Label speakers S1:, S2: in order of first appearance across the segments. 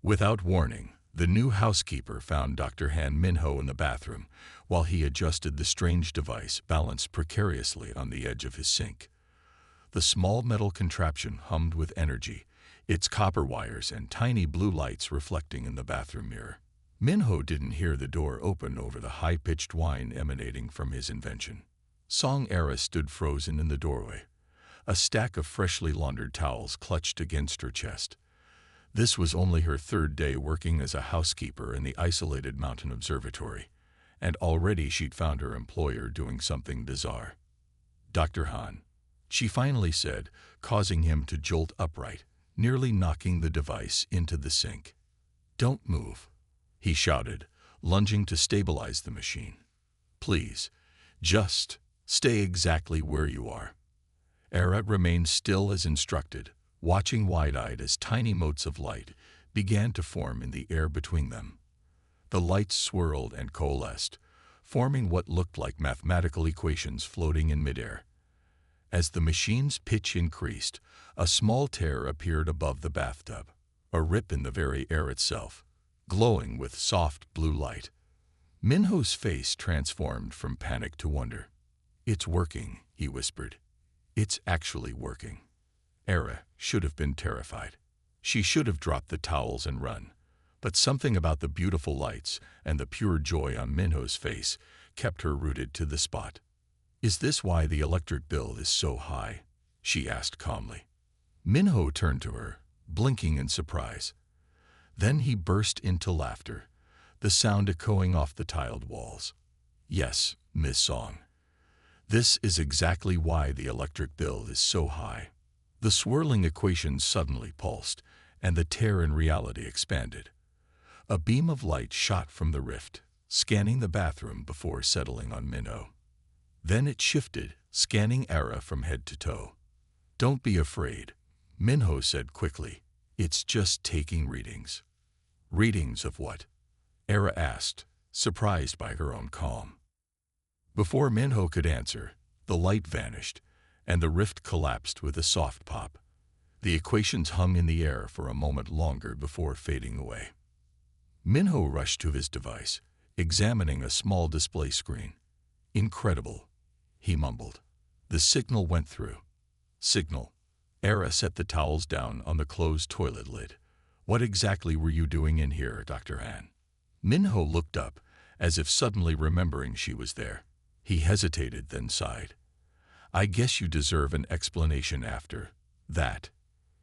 S1: Without warning, the new housekeeper found Dr. Han Minho in the bathroom while he adjusted the strange device balanced precariously on the edge of his sink. The small metal contraption hummed with energy, its copper wires and tiny blue lights reflecting in the bathroom mirror. Minho didn't hear the door open over the high-pitched whine emanating from his invention. Song Era stood frozen in the doorway, a stack of freshly laundered towels clutched against her chest. This was only her third day working as a housekeeper in the isolated mountain observatory, and already she'd found her employer doing something bizarre. "Dr. Han," she finally said, causing him to jolt upright, nearly knocking the device into the sink. "Don't move," he shouted, lunging to stabilize the machine. "Please, just stay exactly where you are." Era remained still as instructed, watching wide-eyed as tiny motes of light began to form in the air between them. The lights swirled and coalesced, forming what looked like mathematical equations floating in midair. As the machine's pitch increased, a small tear appeared above the bathtub, a rip in the very air itself, glowing with soft blue light. Minho's face transformed from panic to wonder. "It's working," he whispered. "It's actually working." Era should have been terrified. She should have dropped the towels and run. But something about the beautiful lights and the pure joy on Minho's face kept her rooted to the spot. "Is this why the electric bill is so high?" she asked calmly. Minho turned to her, blinking in surprise. Then he burst into laughter, the sound echoing off the tiled walls. "Yes, Miss Song. This is exactly why the electric bill is so high." The swirling equations suddenly pulsed, and the tear in reality expanded. A beam of light shot from the rift, scanning the bathroom before settling on Minho. Then it shifted, scanning Era from head to toe. "Don't be afraid," Minho said quickly. "It's just taking readings." "Readings of what?" Era asked, surprised by her own calm. Before Minho could answer, the light vanished, and the rift collapsed with a soft pop. The equations hung in the air for a moment longer before fading away. Minho rushed to his device, examining a small display screen. "Incredible," he mumbled. "The signal went through." "Signal?" Era set the towels down on the closed toilet lid. "What exactly were you doing in here, Dr. Han?" Minho looked up, as if suddenly remembering she was there. He hesitated, then sighed. "I guess you deserve an explanation after that."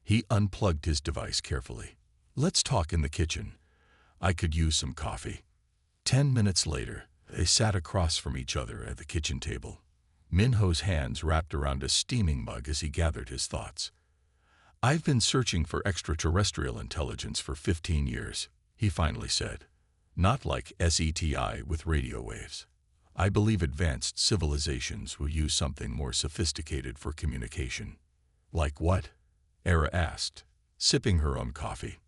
S1: He unplugged his device carefully. "Let's talk in the kitchen. I could use some coffee." 10 minutes later, they sat across from each other at the kitchen table. Minho's hands wrapped around a steaming mug as he gathered his thoughts. "I've been searching for extraterrestrial intelligence for 15 years, he finally said. "Not like SETI with radio waves. I believe advanced civilizations will use something more sophisticated for communication." "Like what?" Era asked, sipping her own coffee.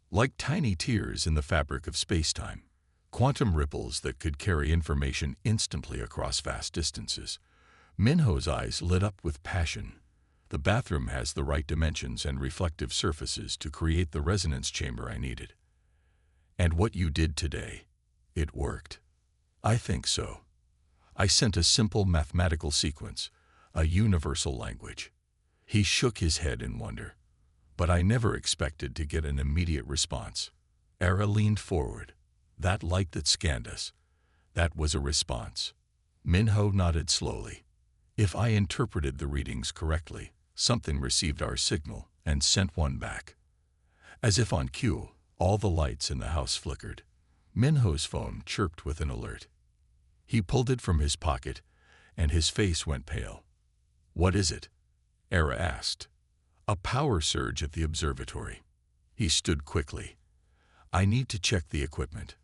S1: "Like tiny tears in the fabric of space-time. Quantum ripples that could carry information instantly across vast distances." Minho's eyes lit up with passion. "The bathroom has the right dimensions and reflective surfaces to create the resonance chamber I needed. And what you did today, it worked." "I think so. I sent a simple mathematical sequence, a universal language." He shook his head in wonder. "But I never expected to get an immediate response." Era leaned forward. "That light that scanned us, that was a response." Minho nodded slowly. "If I interpreted the readings correctly, something received our signal and sent one back." As if on cue, all the lights in the house flickered. Minho's phone chirped with an alert. He pulled it from his pocket, and his face went pale. "What is it?" Era asked. "A power surge at the observatory." He stood quickly. "I need to check the equipment."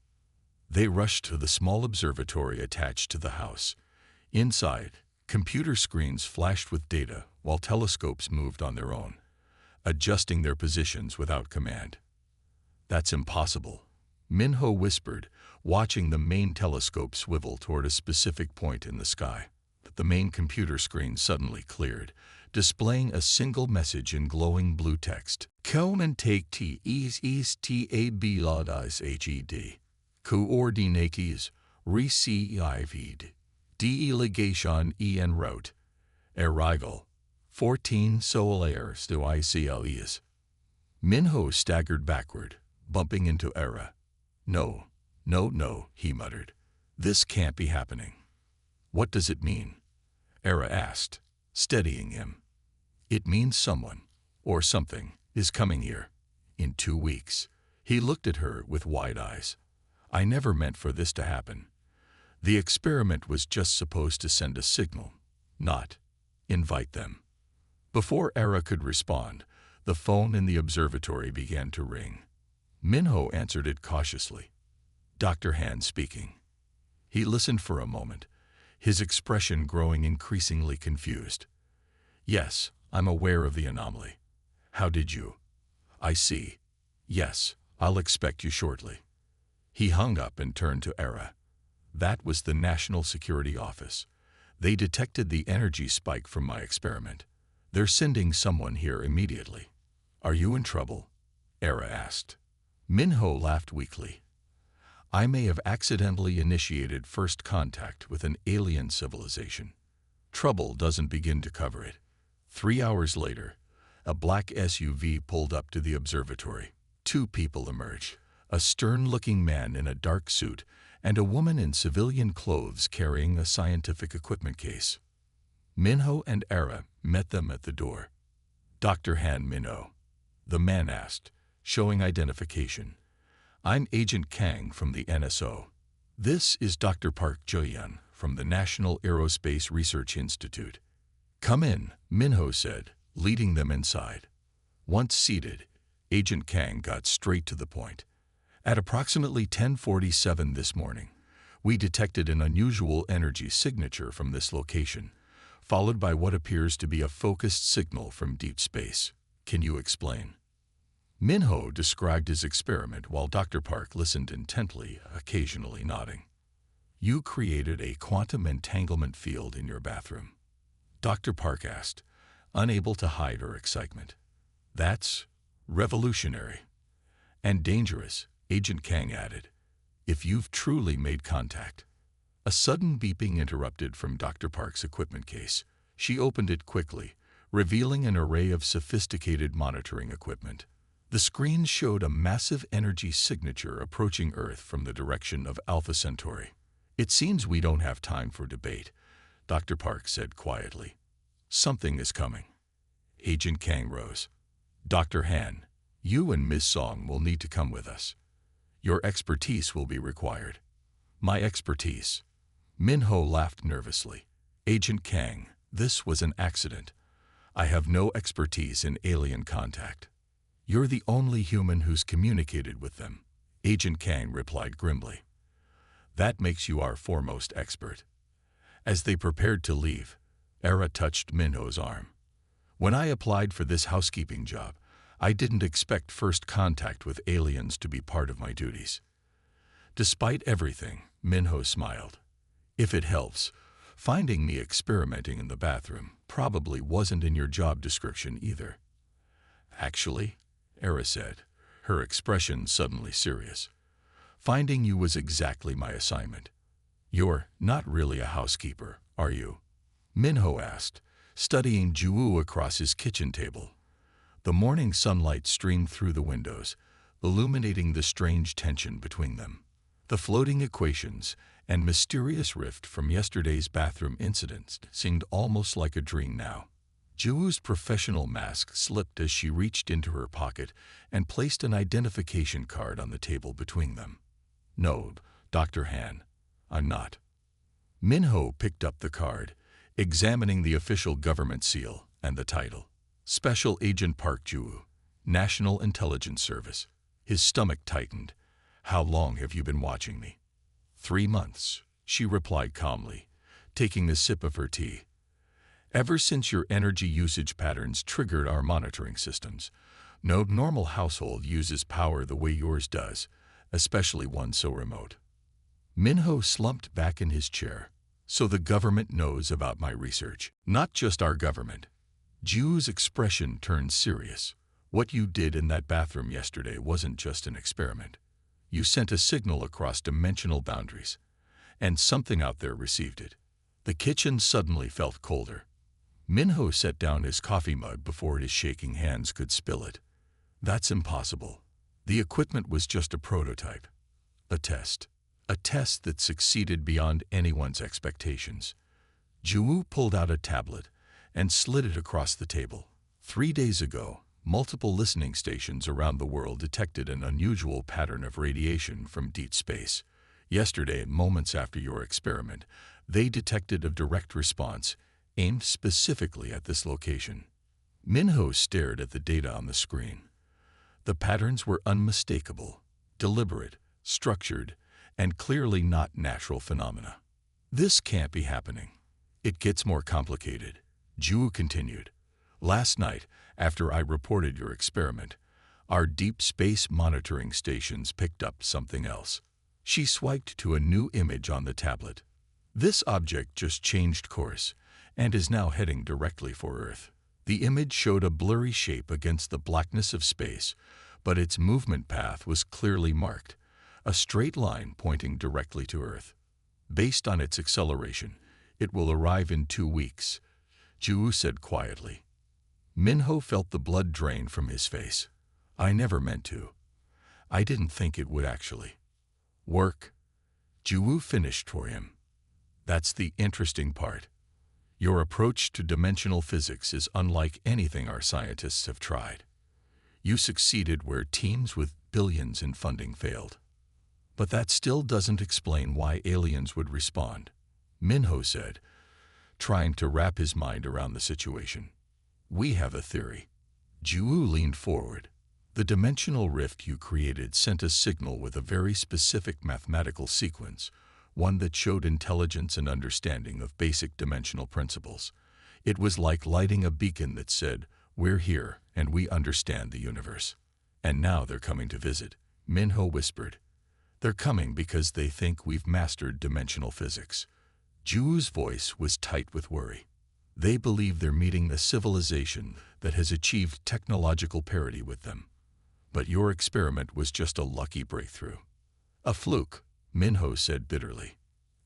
S1: They rushed to the small observatory attached to the house. Inside, computer screens flashed with data while telescopes moved on their own, adjusting their positions without command. "That's impossible," Minho whispered, watching the main telescope swivel toward a specific point in the sky. The main computer screen suddenly cleared, displaying a single message in glowing blue text. Come and take TESTAB Lodis HED. Coordinates received. Delegation en route. Arrival 14 Solaires to ICLEs. Minho staggered backward, bumping into Era. No, no, he muttered. This can't be happening. What does it mean? Era asked, steadying him. It means someone, or something, is coming here. In 2 weeks. He looked at her with wide eyes. I never meant for this to happen. The experiment was just supposed to send a signal, not invite them. Before Era could respond, the phone in the observatory began to ring. Minho answered it cautiously. Dr. Han speaking. He listened for a moment, his expression growing increasingly confused. Yes, I'm aware of the anomaly. How did you? I see. Yes, I'll expect you shortly. He hung up and turned to Era. That was the National Security Office. They detected the energy spike from my experiment. They're sending someone here immediately. Are you in trouble? Era asked. Minho laughed weakly. I may have accidentally initiated first contact with an alien civilization. Trouble doesn't begin to cover it. 3 hours later, a black SUV pulled up to the observatory. 2 people emerged, a stern-looking man in a dark suit and a woman in civilian clothes carrying a scientific equipment case. Minho and Era met them at the door. Dr. Han Minho, the man asked, showing identification. I'm Agent Kang from the NSO. This is Dr. Park Joyan from the National Aerospace Research Institute. Come in, Minho said, leading them inside. Once seated, Agent Kang got straight to the point. At approximately 10:47 this morning, we detected an unusual energy signature from this location, followed by what appears to be a focused signal from deep space. Can you explain? Minho described his experiment while Dr. Park listened intently, occasionally nodding. You created a quantum entanglement field in your bathroom. Dr. Park asked, unable to hide her excitement. That's revolutionary. And dangerous, Agent Kang added, if you've truly made contact. A sudden beeping interrupted from Dr. Park's equipment case. She opened it quickly, revealing an array of sophisticated monitoring equipment. The screen showed a massive energy signature approaching Earth from the direction of Alpha Centauri. It seems we don't have time for debate, Dr. Park said quietly. Something is coming. Agent Kang rose. Dr. Han, you and Ms. Song will need to come with us. Your expertise will be required. My expertise. Minho laughed nervously. Agent Kang, this was an accident. I have no expertise in alien contact. You're the only human who's communicated with them, Agent Kang replied grimly. That makes you our foremost expert. As they prepared to leave, Era touched Minho's arm. When I applied for this housekeeping job, I didn't expect first contact with aliens to be part of my duties. Despite everything, Minho smiled. If it helps, finding me experimenting in the bathroom probably wasn't in your job description either. Actually, Era said, her expression suddenly serious. Finding you was exactly my assignment. You're not really a housekeeper, are you? Minho asked, studying Juwoo across his kitchen table. The morning sunlight streamed through the windows, illuminating the strange tension between them. The floating equations and mysterious rift from yesterday's bathroom incidents seemed almost like a dream now. Juwoo's professional mask slipped as she reached into her pocket and placed an identification card on the table between them. No, Dr. Han, I'm not. Minho picked up the card, examining the official government seal and the title. Special Agent Park Juwoo, National Intelligence Service. His stomach tightened. How long have you been watching me? 3 months, she replied calmly, taking a sip of her tea. Ever since your energy usage patterns triggered our monitoring systems. No normal household uses power the way yours does, especially one so remote. Minho slumped back in his chair. So the government knows about my research. Not just our government. Ju's expression turned serious. What you did in that bathroom yesterday wasn't just an experiment. You sent a signal across dimensional boundaries, and something out there received it. The kitchen suddenly felt colder. Minho set down his coffee mug before his shaking hands could spill it. That's impossible. The equipment was just a prototype. A test. A test that succeeded beyond anyone's expectations. Ju pulled out a tablet and slid it across the table. 3 days ago, multiple listening stations around the world detected an unusual pattern of radiation from deep space. Yesterday, moments after your experiment, they detected a direct response aimed specifically at this location. Minho stared at the data on the screen. The patterns were unmistakable, deliberate, structured, and clearly not natural phenomena. This can't be happening. It gets more complicated. Ju continued. Last night, after I reported your experiment, our deep space monitoring stations picked up something else. She swiped to a new image on the tablet. This object just changed course and is now heading directly for Earth. The image showed a blurry shape against the blackness of space, but its movement path was clearly marked, a straight line pointing directly to Earth. Based on its acceleration, it will arrive in 2 weeks, Ju said quietly. Minho felt the blood drain from his face. I never meant to. I didn't think it would actually work. Ju finished for him. That's the interesting part. Your approach to dimensional physics is unlike anything our scientists have tried. You succeeded where teams with billions in funding failed. But that still doesn't explain why aliens would respond, Minho said, trying to wrap his mind around the situation. We have a theory. Ju leaned forward. The dimensional rift you created sent a signal with a very specific mathematical sequence, one that showed intelligence and understanding of basic dimensional principles. It was like lighting a beacon that said, we're here and we understand the universe. And now they're coming to visit, Minho whispered. They're coming because they think we've mastered dimensional physics. Ju's voice was tight with worry. They believe they're meeting a civilization that has achieved technological parity with them. But your experiment was just a lucky breakthrough. A fluke, Minho said bitterly.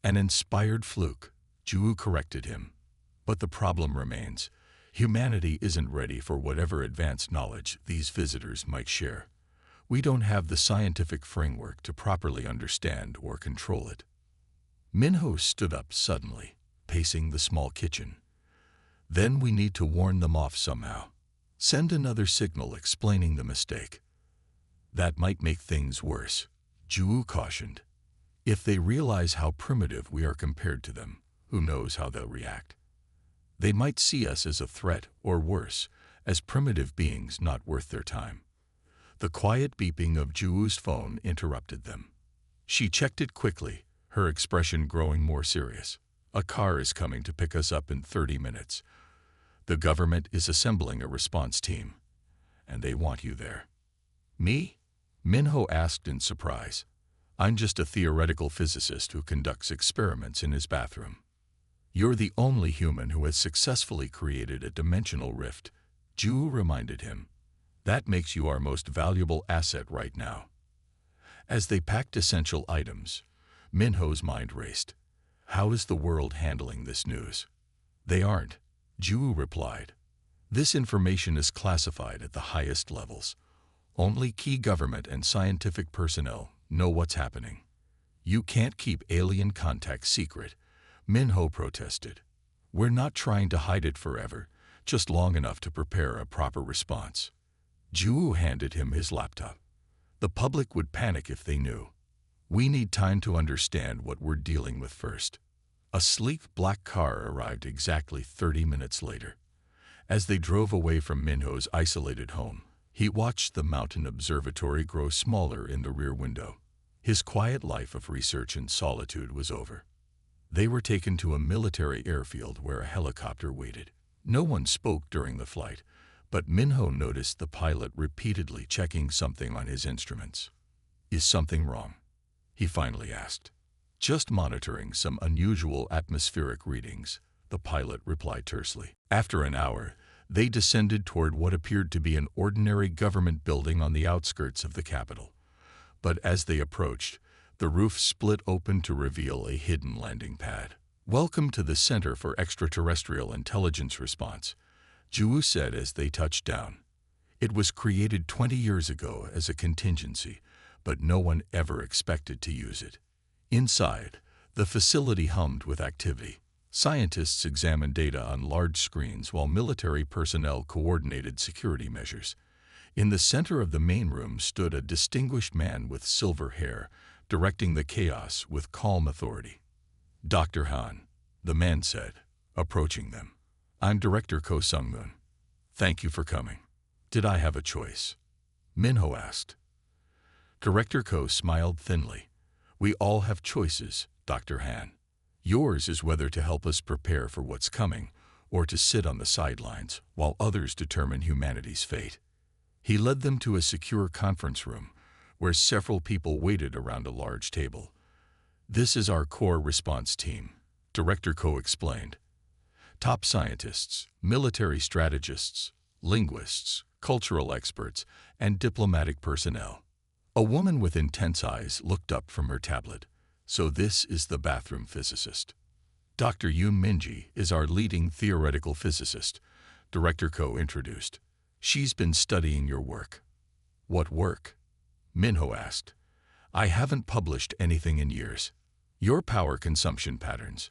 S1: An inspired fluke, Ju corrected him. But the problem remains. Humanity isn't ready for whatever advanced knowledge these visitors might share. We don't have the scientific framework to properly understand or control it. Minho stood up suddenly, pacing the small kitchen. Then we need to warn them off somehow. Send another signal explaining the mistake. That might make things worse, Ju cautioned. If they realize how primitive we are compared to them, who knows how they'll react? They might see us as a threat, or worse, as primitive beings not worth their time. The quiet beeping of Ju's phone interrupted them. She checked it quickly, her expression growing more serious. A car is coming to pick us up in 30 minutes. The government is assembling a response team, and they want you there. Me? Minho asked in surprise. I'm just a theoretical physicist who conducts experiments in his bathroom. You're the only human who has successfully created a dimensional rift, Ju reminded him. That makes you our most valuable asset right now. As they packed essential items, Minho's mind raced. How is the world handling this news? They aren't, Ju replied. This information is classified at the highest levels. Only key government and scientific personnel know what's happening. You can't keep alien contact secret, Minho protested. We're not trying to hide it forever, just long enough to prepare a proper response. Ju handed him his laptop. The public would panic if they knew. We need time to understand what we're dealing with first. A sleek black car arrived exactly 30 minutes later. As they drove away from Minho's isolated home, he watched the mountain observatory grow smaller in the rear window. His quiet life of research and solitude was over. They were taken to a military airfield where a helicopter waited. No one spoke during the flight, but Minho noticed the pilot repeatedly checking something on his instruments. Is something wrong? He finally asked. Just monitoring some unusual atmospheric readings, the pilot replied tersely. After an hour, they descended toward what appeared to be an ordinary government building on the outskirts of the capital. But as they approached, the roof split open to reveal a hidden landing pad. "Welcome to the Center for Extraterrestrial Intelligence Response," Ju said as they touched down. It was created 20 years ago as a contingency, but no one ever expected to use it. Inside, the facility hummed with activity. Scientists examined data on large screens while military personnel coordinated security measures. In the center of the main room stood a distinguished man with silver hair, directing the chaos with calm authority. "Dr. Han," the man said, approaching them. "I'm Director Ko Sung-moon. Thank you for coming." "Did I have a choice?" Minho asked. Director Ko smiled thinly. "We all have choices, Dr. Han. Yours is whether to help us prepare for what's coming or to sit on the sidelines while others determine humanity's fate." He led them to a secure conference room where several people waited around a large table. "This is our core response team," Director Ko explained. "Top scientists, military strategists, linguists, cultural experts, and diplomatic personnel." A woman with intense eyes looked up from her tablet. "So this is the bathroom physicist. Dr. Yoon Minji is our leading theoretical physicist," Director Ko introduced. "She's been studying your work." "What work?" Minho asked. "I haven't published anything in years." "Your power consumption patterns,"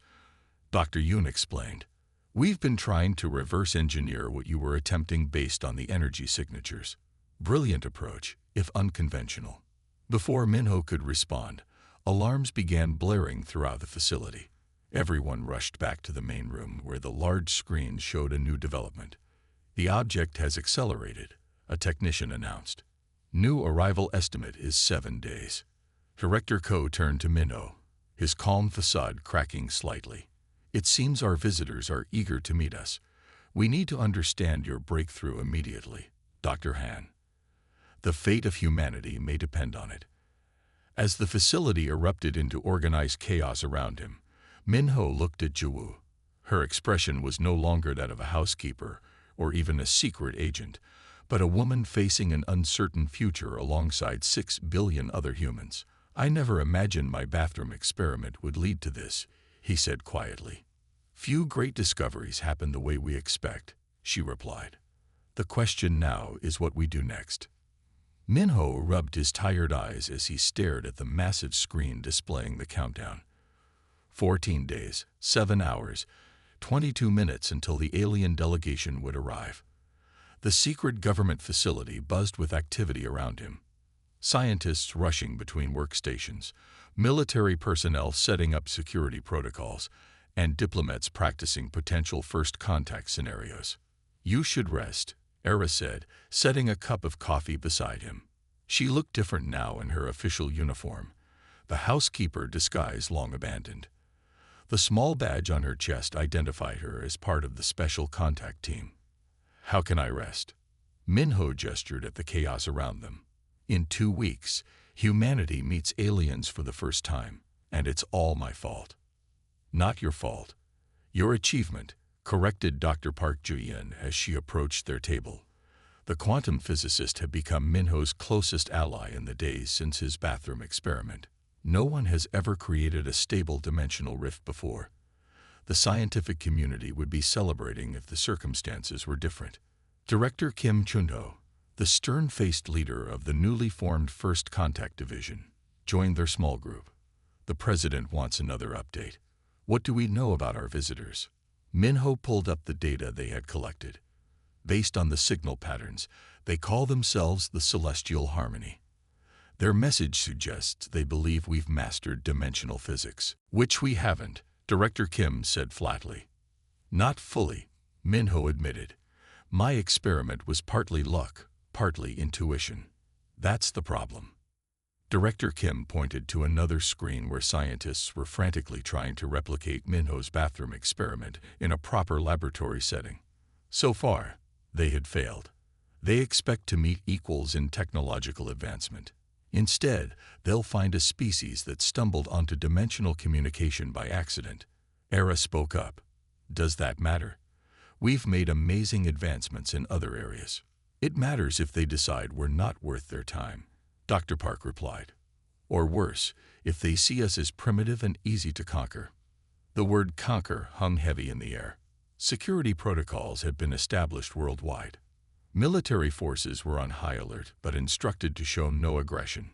S1: Dr. Yoon explained. "We've been trying to reverse engineer what you were attempting based on the energy signatures." Brilliant approach, if unconventional. Before Minho could respond, alarms began blaring throughout the facility. Everyone rushed back to the main room where the large screen showed a new development. "The object has accelerated," a technician announced. "New arrival estimate is 7 days." Director Ko turned to Minho, his calm facade cracking slightly. "It seems our visitors are eager to meet us. We need to understand your breakthrough immediately, Dr. Han. The fate of humanity may depend on it." As the facility erupted into organized chaos around him, Minho looked at Ju. Her expression was no longer that of a housekeeper or even a secret agent, but a woman facing an uncertain future alongside 6 billion other humans. "I never imagined my bathroom experiment would lead to this," he said quietly. "Few great discoveries happen the way we expect," she replied. "The question now is what we do next." Minho rubbed his tired eyes as he stared at the massive screen displaying the countdown. 14 days, 7 hours, 22 minutes until the alien delegation would arrive. The secret government facility buzzed with activity around him. Scientists rushing between workstations, military personnel setting up security protocols, and diplomats practicing potential first contact scenarios. "You should rest," Era said, setting a cup of coffee beside him. She looked different now in her official uniform, the housekeeper disguise long abandoned. The small badge on her chest identified her as part of the special contact team. "How can I rest?" Minho gestured at the chaos around them. "In 2 weeks, humanity meets aliens for the first time, and it's all my fault." "Not your fault. Your achievement," corrected Dr. Park Ju-yin as she approached their table. The quantum physicist had become Minho's closest ally in the days since his bathroom experiment. No one has ever created a stable dimensional rift before. The scientific community would be celebrating if the circumstances were different. Director Kim Chun-ho, the stern-faced leader of the newly formed First Contact Division, joined their small group. "The president wants another update. What do we know about our visitors?" Minho pulled up the data they had collected. Based on the signal patterns, they call themselves the Celestial Harmony. Their message suggests they believe we've mastered dimensional physics, which we haven't, Director Kim said flatly. "Not fully," Minho admitted. "My experiment was partly luck, partly intuition. That's the problem." Director Kim pointed to another screen where scientists were frantically trying to replicate Minho's bathroom experiment in a proper laboratory setting. So far, they had failed. They expect to meet equals in technological advancement. Instead, they'll find a species that stumbled onto dimensional communication by accident. Era spoke up. Does that matter? We've made amazing advancements in other areas. It matters if they decide we're not worth their time, Dr. Park replied. Or worse, if they see us as primitive and easy to conquer. The word conquer hung heavy in the air. Security protocols had been established worldwide. Military forces were on high alert, but instructed to show no aggression.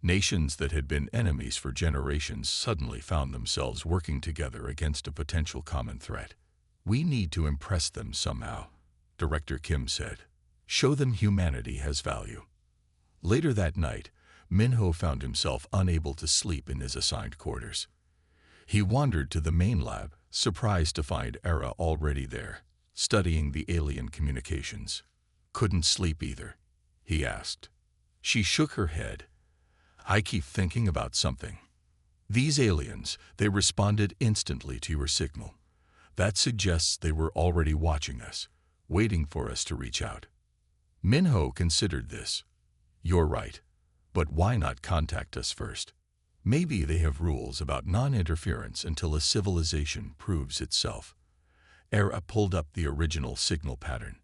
S1: Nations that had been enemies for generations suddenly found themselves working together against a potential common threat. We need to impress them somehow, Director Kim said. Show them humanity has value. Later that night, Minho found himself unable to sleep in his assigned quarters. He wandered to the main lab, surprised to find Era already there, studying the alien communications. Couldn't sleep either, he asked. She shook her head. I keep thinking about something. These aliens, they responded instantly to your signal. That suggests they were already watching us, waiting for us to reach out. Minho considered this. You're right, but why not contact us first? Maybe they have rules about non-interference until a civilization proves itself. Era pulled up the original signal pattern.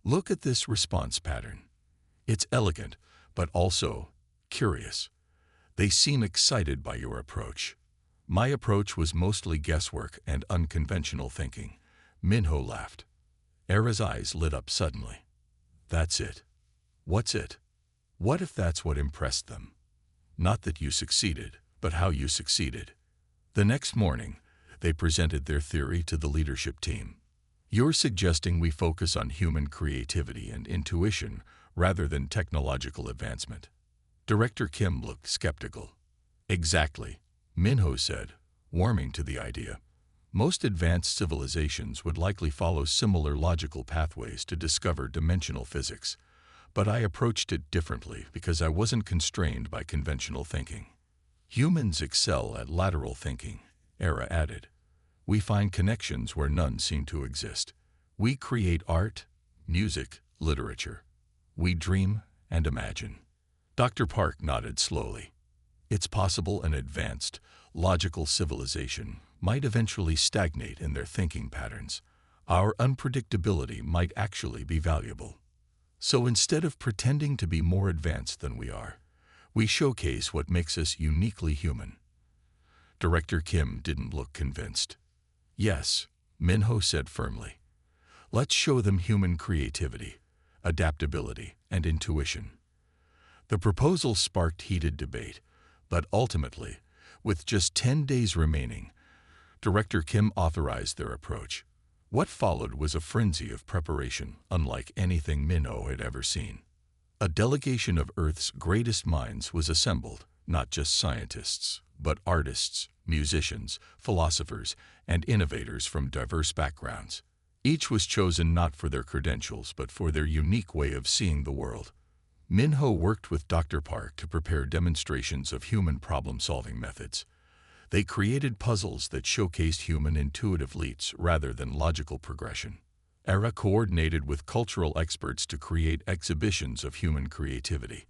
S1: Look at this response pattern. It's elegant, but also curious. They seem excited by your approach. My approach was mostly guesswork and unconventional thinking. Minho laughed. Era's eyes lit up suddenly. That's it. What's it? What if that's what impressed them? Not that you succeeded, but how you succeeded. The next morning, they presented their theory to the leadership team. You're suggesting we focus on human creativity and intuition rather than technological advancement. Director Kim looked skeptical. Exactly, Minho said, warming to the idea. Most advanced civilizations would likely follow similar logical pathways to discover dimensional physics, but I approached it differently because I wasn't constrained by conventional thinking. Humans excel at lateral thinking, Era added. We find connections where none seem to exist. We create art, music, literature. We dream and imagine. Dr. Park nodded slowly. It's possible an advanced, logical civilization might eventually stagnate in their thinking patterns. Our unpredictability might actually be valuable. So instead of pretending to be more advanced than we are, we showcase what makes us uniquely human. Director Kim didn't look convinced. Yes, Minho said firmly. Let's show them human creativity, adaptability, and intuition. The proposal sparked heated debate, but ultimately, with just 10 days remaining, Director Kim authorized their approach. What followed was a frenzy of preparation unlike anything Minho had ever seen. A delegation of Earth's greatest minds was assembled, not just scientists, but artists, musicians, philosophers, and innovators from diverse backgrounds. Each was chosen not for their credentials, but for their unique way of seeing the world. Minho worked with Dr. Park to prepare demonstrations of human problem-solving methods. They created puzzles that showcased human intuitive leaps rather than logical progression. Era coordinated with cultural experts to create exhibitions of human creativity.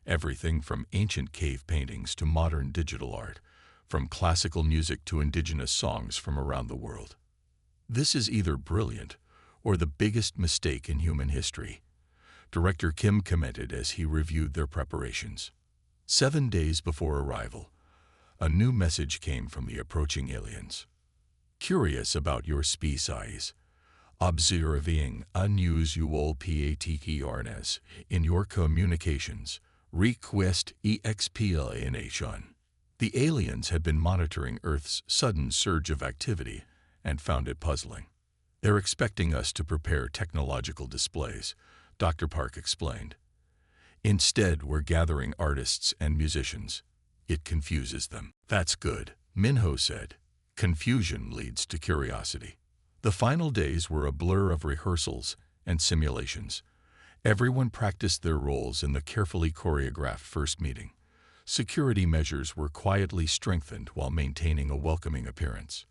S1: Everything from ancient cave paintings to modern digital art, from classical music to indigenous songs from around the world. This is either brilliant or the biggest mistake in human history, Director Kim commented as he reviewed their preparations. 7 days before arrival, a new message came from the approaching aliens. Curious about your species, observing unusual patterns in your communications, request explanation. The aliens had been monitoring Earth's sudden surge of activity and found it puzzling. They're expecting us to prepare technological displays, Dr. Park explained. Instead, we're gathering artists and musicians. It confuses them. That's good, Minho said. Confusion leads to curiosity. The final days were a blur of rehearsals and simulations. Everyone practiced their roles in the carefully choreographed first meeting. Security measures were quietly strengthened while maintaining a welcoming appearance.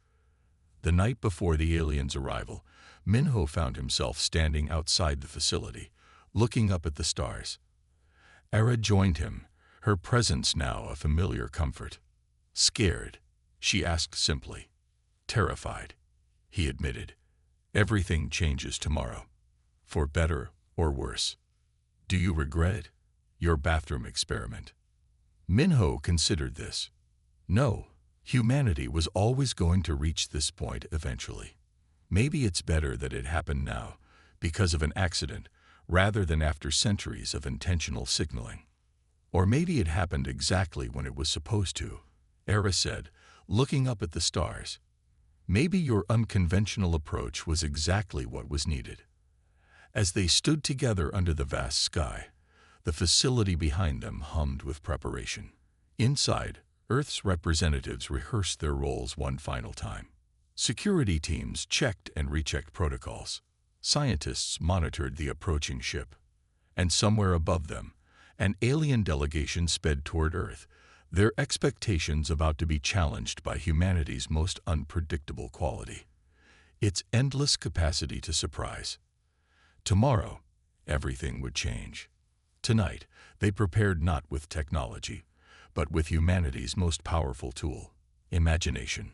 S1: The night before the aliens' arrival, Minho found himself standing outside the facility, looking up at the stars. Era joined him, her presence now a familiar comfort. Scared, she asked simply. Terrified, he admitted. Everything changes tomorrow, for better or worse. Do you regret your bathroom experiment? Minho considered this. No, humanity was always going to reach this point eventually. Maybe it's better that it happened now, because of an accident, rather than after centuries of intentional signaling. Or maybe it happened exactly when it was supposed to, Era said, looking up at the stars. Maybe your unconventional approach was exactly what was needed. As they stood together under the vast sky, the facility behind them hummed with preparation. Inside, Earth's representatives rehearsed their roles one final time. Security teams checked and rechecked protocols. Scientists monitored the approaching ship. And somewhere above them, an alien delegation sped toward Earth, their expectations about to be challenged by humanity's most unpredictable quality: its endless capacity to surprise. Tomorrow, everything would change. Tonight, they prepared not with technology, but with humanity's most powerful tool: imagination.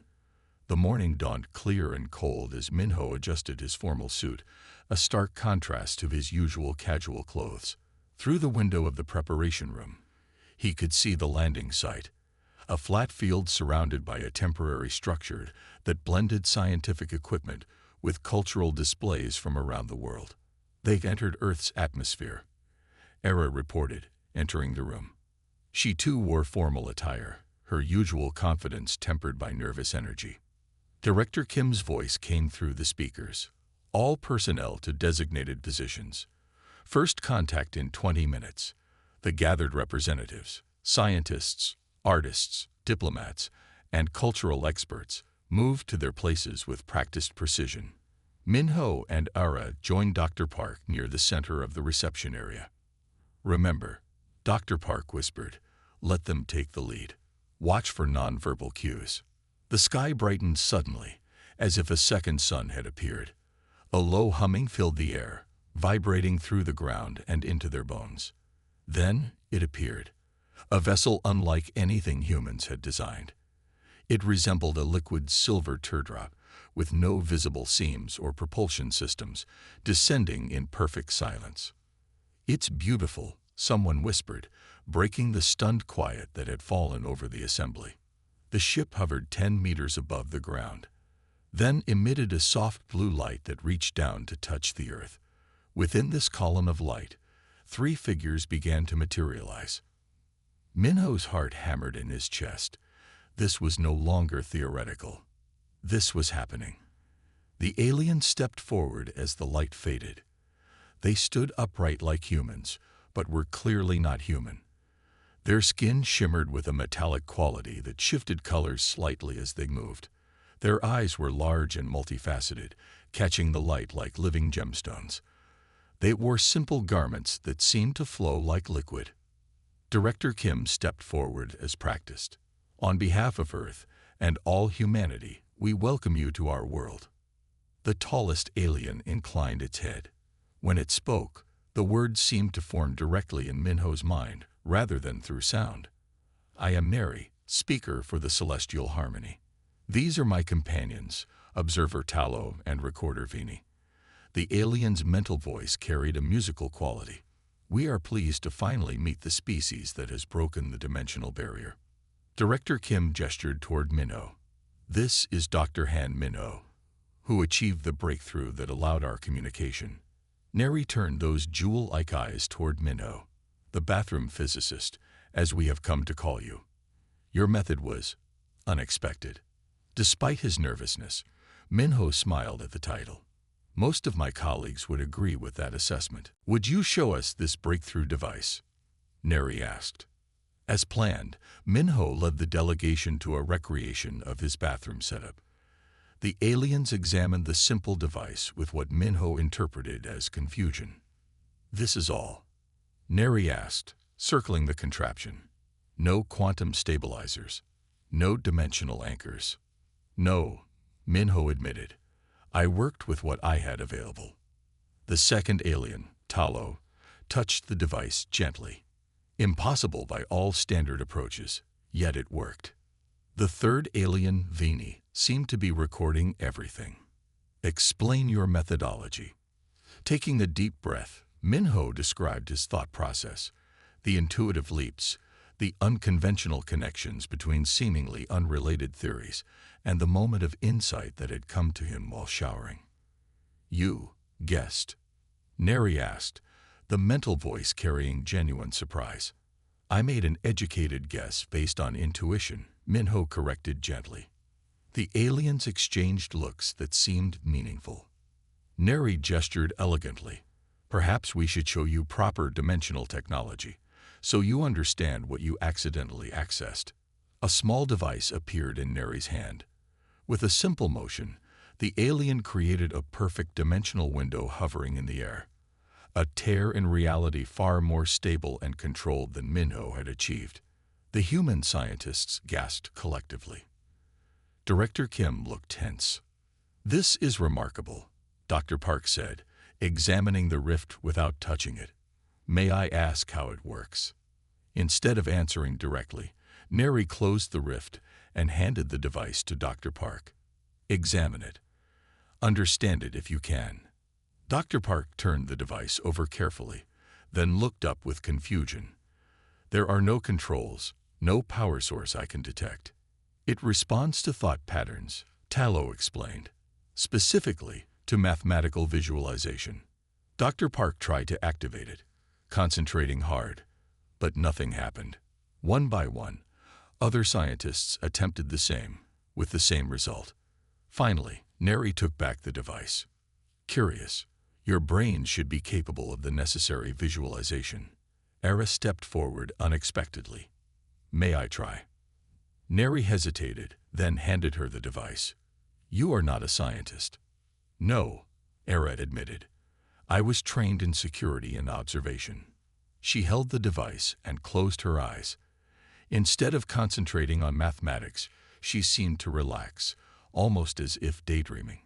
S1: The morning dawned clear and cold as Minho adjusted his formal suit, a stark contrast to his usual casual clothes. Through the window of the preparation room, he could see the landing site, a flat field surrounded by a temporary structure that blended scientific equipment with cultural displays from around the world. They'd entered Earth's atmosphere, Era reported, entering the room. She too wore formal attire, her usual confidence tempered by nervous energy. Director Kim's voice came through the speakers. All personnel to designated positions. First contact in 20 minutes. The gathered representatives, scientists, artists, diplomats, and cultural experts moved to their places with practiced precision. Minho and Ara joined Dr. Park near the center of the reception area. Remember, Dr. Park whispered, let them take the lead. Watch for nonverbal cues. The sky brightened suddenly, as if a second sun had appeared. A low humming filled the air, vibrating through the ground and into their bones. Then it appeared, a vessel unlike anything humans had designed. It resembled a liquid silver teardrop, with no visible seams or propulsion systems, descending in perfect silence. It's beautiful, someone whispered, breaking the stunned quiet that had fallen over the assembly. The ship hovered 10 meters above the ground, then emitted a soft blue light that reached down to touch the Earth. Within this column of light, 3 figures began to materialize. Minho's heart hammered in his chest. This was no longer theoretical. This was happening. The aliens stepped forward as the light faded. They stood upright like humans, but were clearly not human. Their skin shimmered with a metallic quality that shifted colors slightly as they moved. Their eyes were large and multifaceted, catching the light like living gemstones. They wore simple garments that seemed to flow like liquid. Director Kim stepped forward as practiced. On behalf of Earth and all humanity, we welcome you to our world. The tallest alien inclined its head. When it spoke, the words seemed to form directly in Minho's mind, rather than through sound. I am Neri, speaker for the Celestial Harmony. These are my companions, Observer Tallow and Recorder Vini. The alien's mental voice carried a musical quality. We are pleased to finally meet the species that has broken the dimensional barrier. Director Kim gestured toward Minho. This is Dr. Han Minho, who achieved the breakthrough that allowed our communication. Neri turned those jewel-like eyes toward Minho, the bathroom physicist, as we have come to call you. Your method was unexpected. Despite his nervousness, Minho smiled at the title. Most of my colleagues would agree with that assessment. Would you show us this breakthrough device? Neri asked. As planned, Minho led the delegation to a recreation of his bathroom setup. The aliens examined the simple device with what Minho interpreted as confusion. This is all? Neri asked, circling the contraption. No quantum stabilizers. No dimensional anchors. No, Minho admitted. I worked with what I had available. The second alien, Tallow, touched the device gently. Impossible by all standard approaches, yet it worked. The third alien, Vini, seemed to be recording everything. Explain your methodology. Taking a deep breath, Minho described his thought process, the intuitive leaps, the unconventional connections between seemingly unrelated theories, and the moment of insight that had come to him while showering. You guessed. Neri asked, the mental voice carrying genuine surprise. I made an educated guess based on intuition, Minho corrected gently. The aliens exchanged looks that seemed meaningful. Neri gestured elegantly. Perhaps we should show you proper dimensional technology, so you understand what you accidentally accessed. A small device appeared in Neri's hand. With a simple motion, the alien created a perfect dimensional window hovering in the air. A tear in reality far more stable and controlled than Minho had achieved. The human scientists gasped collectively. Director Kim looked tense. This is remarkable, Dr. Park said, examining the rift without touching it. May I ask how it works? Instead of answering directly, Neri closed the rift and handed the device to Dr. Park. Examine it. Understand it if you can. Dr. Park turned the device over carefully, then looked up with confusion. There are no controls, no power source I can detect. It responds to thought patterns, Tallow explained, specifically to mathematical visualization. Dr. Park tried to activate it, concentrating hard, but nothing happened. One by one, other scientists attempted the same, with the same result. Finally, Neri took back the device. Curious, your brain should be capable of the necessary visualization. Era stepped forward unexpectedly. May I try? Neri hesitated, then handed her the device. You are not a scientist. No, Era admitted. I was trained in security and observation. She held the device and closed her eyes. Instead of concentrating on mathematics, she seemed to relax, almost as if daydreaming.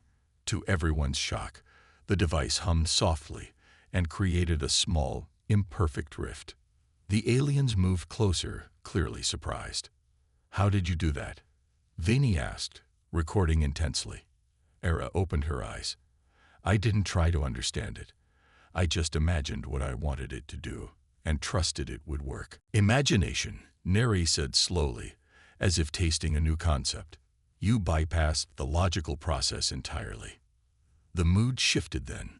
S1: To everyone's shock, the device hummed softly and created a small, imperfect rift. The aliens moved closer, clearly surprised. How did you do that? Vini asked, recording intensely. Era opened her eyes. I didn't try to understand it. I just imagined what I wanted it to do and trusted it would work. Imagination, Neri said slowly, as if tasting a new concept. You bypassed the logical process entirely. The mood shifted then.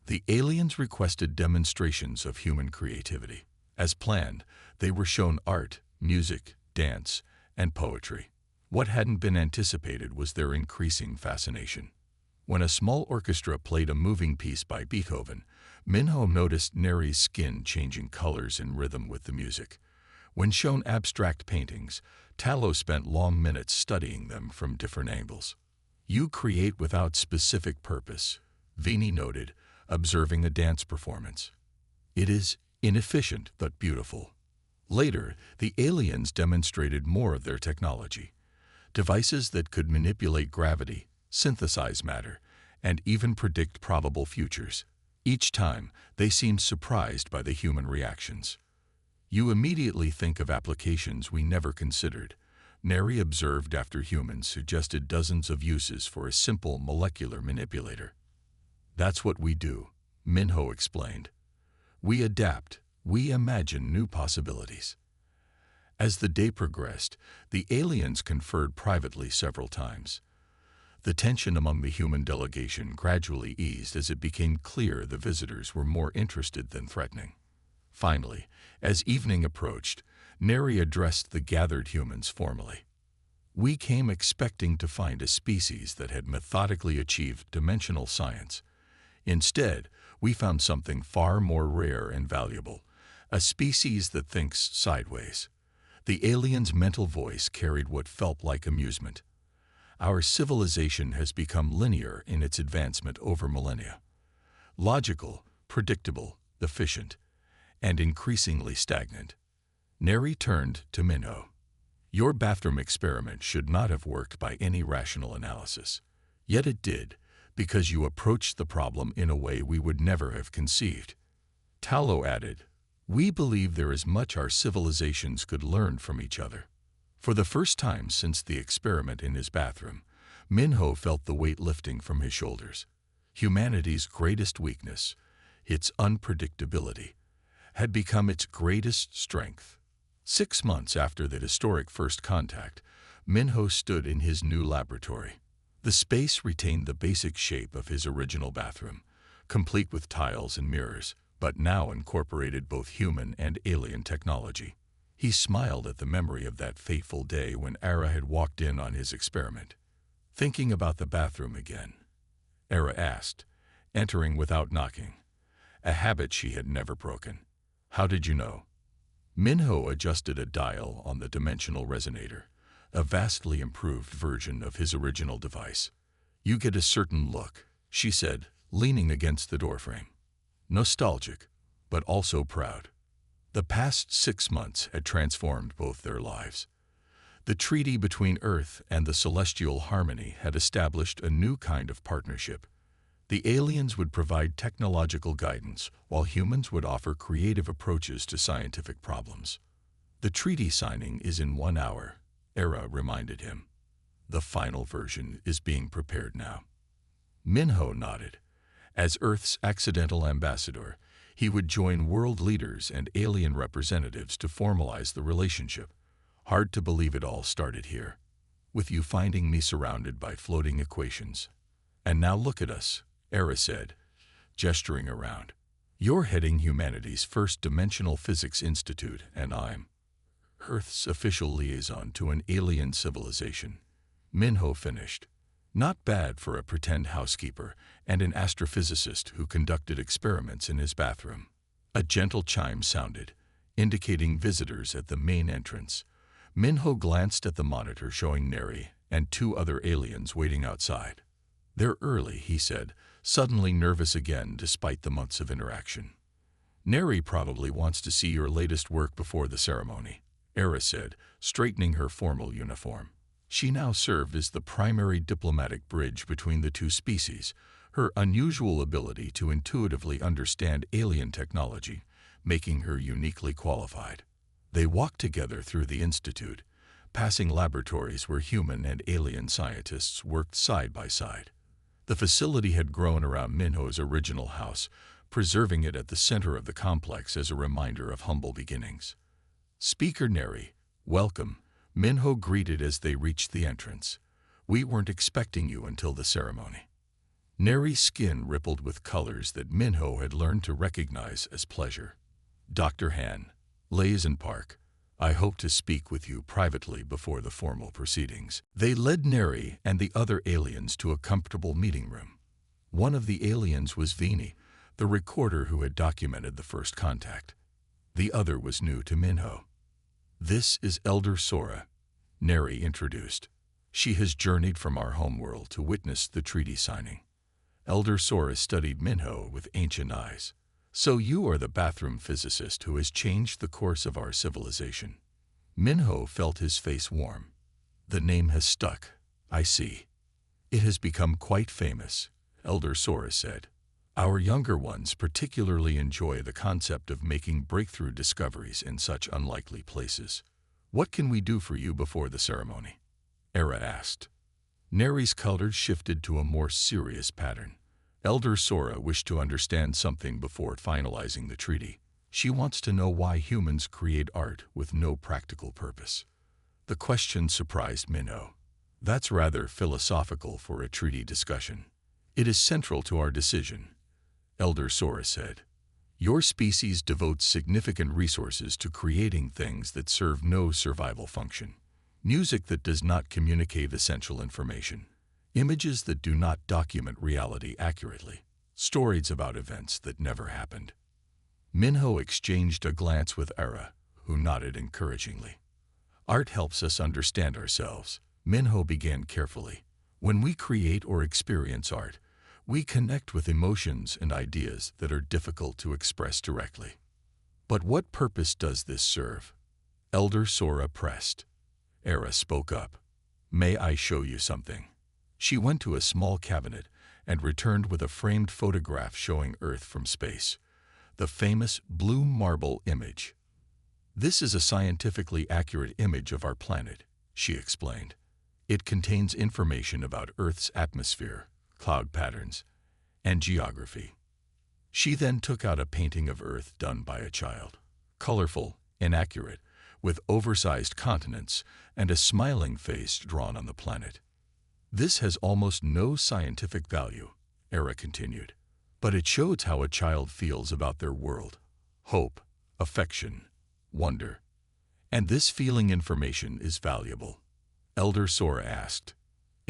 S1: The aliens requested demonstrations of human creativity. As planned, they were shown art, music, dance, and poetry. What hadn't been anticipated was their increasing fascination. When a small orchestra played a moving piece by Beethoven, Minho noticed Neri's skin changing colors in rhythm with the music. When shown abstract paintings, Tallow spent long minutes studying them from different angles. You create without specific purpose, Vini noted, observing a dance performance. It is inefficient but beautiful. Later, the aliens demonstrated more of their technology. Devices that could manipulate gravity, synthesize matter, and even predict probable futures. Each time, they seemed surprised by the human reactions. You immediately think of applications we never considered, Neri observed after humans suggested dozens of uses for a simple molecular manipulator. That's what we do, Minho explained. We adapt, we imagine new possibilities. As the day progressed, the aliens conferred privately several times. The tension among the human delegation gradually eased as it became clear the visitors were more interested than threatening. Finally, as evening approached, Neri addressed the gathered humans formally. We came expecting to find a species that had methodically achieved dimensional science. Instead, we found something far more rare and valuable, a species that thinks sideways. The alien's mental voice carried what felt like amusement. Our civilization has become linear in its advancement over millennia. Logical, predictable, efficient, and increasingly stagnant. Neri turned to Minho. Your bathroom experiment should not have worked by any rational analysis. Yet it did, because you approached the problem in a way we would never have conceived. Tallow added, We believe there is much our civilizations could learn from each other. For the first time since the experiment in his bathroom, Minho felt the weight lifting from his shoulders. Humanity's greatest weakness, its unpredictability, had become its greatest strength. 6 months after the historic first contact, Minho stood in his new laboratory. The space retained the basic shape of his original bathroom, complete with tiles and mirrors, but now incorporated both human and alien technology. He smiled at the memory of that fateful day when Ara had walked in on his experiment. Thinking about the bathroom again, Ara asked, entering without knocking, a habit she had never broken. How did you know? Minho adjusted a dial on the dimensional resonator, a vastly improved version of his original device. You get a certain look, she said, leaning against the doorframe. Nostalgic, but also proud. The past 6 months had transformed both their lives. The treaty between Earth and the celestial harmony had established a new kind of partnership. The aliens would provide technological guidance, while humans would offer creative approaches to scientific problems. The treaty signing is in 1 hour, Ara reminded him. The final version is being prepared now. Minho nodded. As Earth's accidental ambassador, he would join world leaders and alien representatives to formalize the relationship. Hard to believe it all started here, with you finding me surrounded by floating equations. And now look at us, Ara said, gesturing around. You're heading humanity's first dimensional physics institute, and I'm Earth's official liaison to an alien civilization. Minho finished. Not bad for a pretend housekeeper and an astrophysicist who conducted experiments in his bathroom. A gentle chime sounded, indicating visitors at the main entrance. Minho glanced at the monitor showing Neri and 2 other aliens waiting outside. They're early, he said, suddenly nervous again despite the months of interaction. Neri probably wants to see your latest work before the ceremony, Ara said, straightening her formal uniform. She now served as the primary diplomatic bridge between the 2 species, her unusual ability to intuitively understand alien technology, making her uniquely qualified. They walked together through the institute, passing laboratories where human and alien scientists worked side by side. The facility had grown around Minho's original house, preserving it at the center of the complex as a reminder of humble beginnings. Speaker Neri, welcome, Minho greeted as they reached the entrance. We weren't expecting you until the ceremony. Neri's skin rippled with colors that Minho had learned to recognize as pleasure. Dr. Han, Lazen Park, I hope to speak with you privately before the formal proceedings. They led Neri and the other aliens to a comfortable meeting room. One of the aliens was Vini, the recorder who had documented the first contact. The other was new to Minho. This is Elder Sora, Neri introduced. She has journeyed from our homeworld to witness the treaty signing. Elder Sora studied Minho with ancient eyes. So you are the bathroom physicist who has changed the course of our civilization. Minho felt his face warm. The name has stuck, I see. It has become quite famous, Elder Sora said. Our younger ones particularly enjoy the concept of making breakthrough discoveries in such unlikely places. What can we do for you before the ceremony? Ara asked. Neri's color shifted to a more serious pattern. Elder Sora wished to understand something before finalizing the treaty. She wants to know why humans create art with no practical purpose. The question surprised Minho. That's rather philosophical for a treaty discussion. It is central to our decision, Elder Sora said. Your species devotes significant resources to creating things that serve no survival function. Music that does not communicate essential information. Images that do not document reality accurately. Stories about events that never happened. Minho exchanged a glance with Ara, who nodded encouragingly. Art helps us understand ourselves, Minho began carefully. When we create or experience art, we connect with emotions and ideas that are difficult to express directly. But what purpose does this serve? Elder Sora pressed. Ara spoke up. May I show you something? She went to a small cabinet and returned with a framed photograph showing Earth from space. the famous blue marble image. This is a scientifically accurate image of our planet, she explained. It contains information about Earth's atmosphere, cloud patterns, and geography. She then took out a painting of Earth done by a child. Colorful, inaccurate, with oversized continents and a smiling face drawn on the planet. This has almost no scientific value, Era continued, but it shows how a child feels about their world. Hope, affection, wonder. And this feeling information is valuable. Elder Sora asked.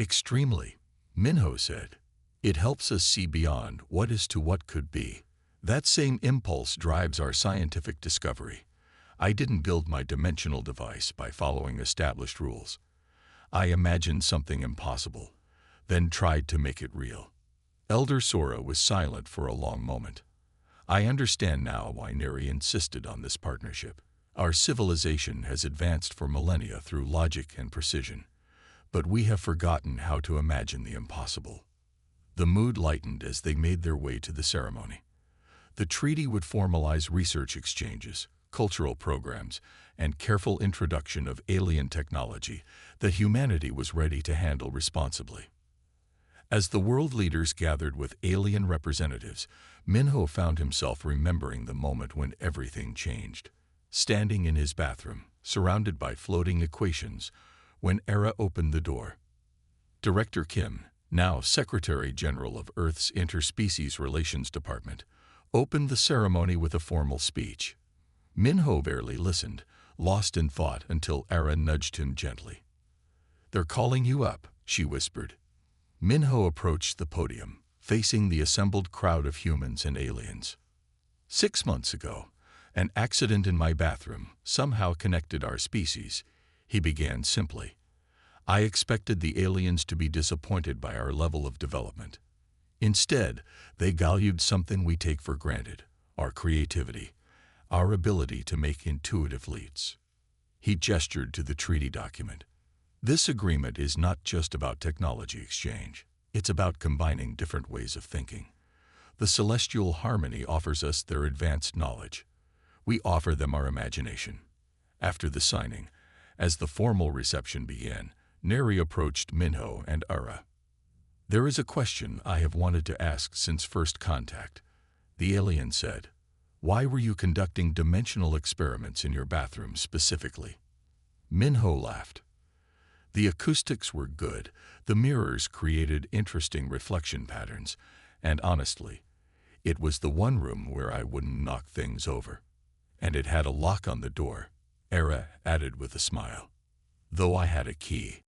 S1: Extremely, Minho said. It helps us see beyond what is to what could be. That same impulse drives our scientific discovery. I didn't build my dimensional device by following established rules. I imagined something impossible, then tried to make it real. Elder Sora was silent for a long moment. I understand now why Neri insisted on this partnership. Our civilization has advanced for millennia through logic and precision, but we have forgotten how to imagine the impossible. The mood lightened as they made their way to the ceremony. The treaty would formalize research exchanges, cultural programs, and careful introduction of alien technology that humanity was ready to handle responsibly. As the world leaders gathered with alien representatives, Minho found himself remembering the moment when everything changed. Standing in his bathroom, surrounded by floating equations, when Era opened the door. Director Kim, now Secretary General of Earth's Interspecies Relations Department, opened the ceremony with a formal speech. Minho barely listened, lost in thought until Era nudged him gently. "They're calling you up," she whispered. Minho approached the podium, facing the assembled crowd of humans and aliens. 6 months ago, an accident in my bathroom somehow connected our species, he began simply. I expected the aliens to be disappointed by our level of development. Instead, they valued something we take for granted, our creativity, our ability to make intuitive leaps. He gestured to the treaty document. This agreement is not just about technology exchange. It's about combining different ways of thinking. The celestial harmony offers us their advanced knowledge. We offer them our imagination. After the signing, as the formal reception began, Neri approached Minho and Era. "There is a question I have wanted to ask since first contact," the alien said. "Why were you conducting dimensional experiments in your bathroom specifically?" Minho laughed. The acoustics were good, the mirrors created interesting reflection patterns, and honestly, it was the one room where I wouldn't knock things over. And it had a lock on the door, Era added with a smile. Though I had a key.